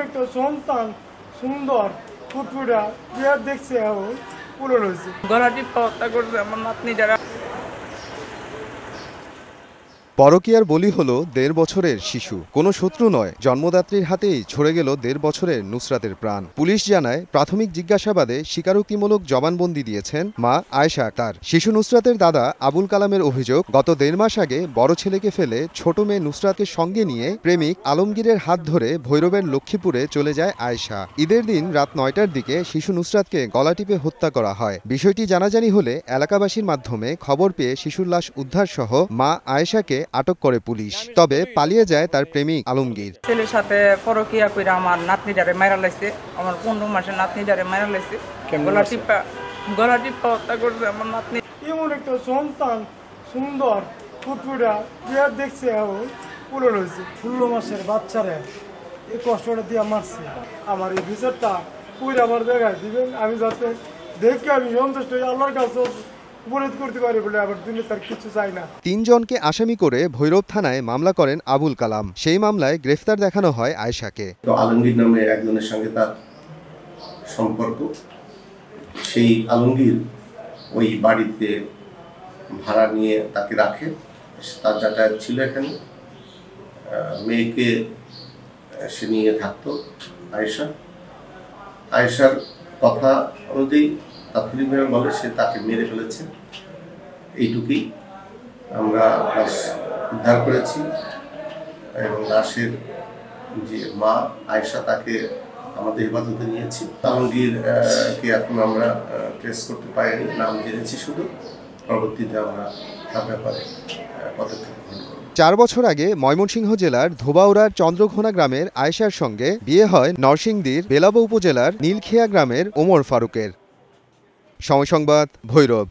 একটা সন্তান সুন্দর ফুটফুটা বিয়ার দেখছে পূরণ হয়েছে। গলাটি হত্যা করছে আমার নাতনি যারা। পরকীয়ার বলি হলো ১.৫ বছরের শিশু, কোনো শত্রু নয়, জন্মদাত্রীর হাতেই ঝরে গেল ১.৫ বছরের নুসরাতের প্রাণ। পুলিশ জানায় প্রাথমিক জিজ্ঞাসাবাদে স্বীকারোক্তিমূলক জবানবন্দি দিয়েছেন মা আয়েশা আক্তার। শিশু নুসরাতের দাদা আবুল কালামের অভিযোগ, গত ১.৫ মাস আগে বড় ছেলেকে ফেলে ছোট মেয়ে নুসরাতকে সঙ্গে নিয়ে প্রেমিক আলমগীরের হাত ধরে ভৈরবের লক্ষ্মীপুরে চলে যায় আয়েশা। ঈদের দিন রাত ৯টার দিকে শিশু নুসরাতকে গলা টিপে হত্যা করা হয়। বিষয়টি জানাজানি হলে এলাকাবাসীর মাধ্যমে খবর পেয়ে শিশুর লাশ উদ্ধার সহ মা আয়েশাকে আটক করে পুলিশ, তবে পালিয়ে যায় তার প্রেমিক আলমগীর। ছেলের সাথে পরকীয়া করে আমার নাতনি যারে মারা লাইছে, আমার ১৫ মাসের নাতনি যারে মারা লাইছে, গলা টিপা হত্যা করছে আমার নাতনি। এমন একটা সন্তান সুন্দর ফুটফুটা বিয়ার দেখছে পূরণ হয়েছে। ১৬ মাসের বাচ্চারে এই কষ্টটা দিয়ে মারছে। আমার এই বিচারটা পুরো আমার জায়গায় দিবেন, আমি যাতে দেখে আমি সন্তুষ্ট হই, আল্লাহর কাছে উপরোধ করতে পারি বলে আবার দুনিয়া তার কিছু চাই না। ৩ জনকে আসামি করে ভৈরব থানায় মামলা করেন আবুল কালাম। সেই মামলায় গ্রেফতার দেখানো হয় আয়েশাকে। আলমগীর নামে একজনের সঙ্গে তার সম্পর্ক, সেই আলমগীর ওই বাড়িতে ভাড়া নিয়ে তাকে রাখে, তার যাতায়াত ছিল এখানে, মেয়েকে সে নিয়ে থাকতো আয়েশার কথা অনুযায়ী তাৎক্ষণিকভাবে বলে সে তাকে মেরে ফেলেছে। এইটুকুই আমরা লাশ উদ্ধার করেছি এবং লাশের যে মা আয়েশা তাকে আমাদের হেফাজতে নিয়েছি। আলমগীরকে এখন আমরা ট্রেস করতে পারিনি, নাম জেনেছি শুধু, পরবর্তীতে আমরা তার ব্যাপারে পদক্ষেপ গ্রহণ করব। ৪ বছর আগে ময়মনসিংহ জেলার ধোবাউড়ার চন্দ্রঘোনা গ্রামের আয়েশার সঙ্গে বিয়ে হয় নরসিংদীর বেলাব উপজেলার নীলখিয়া গ্রামের ওমর ফারুকের। সময় সংবাদ, ভৈরব।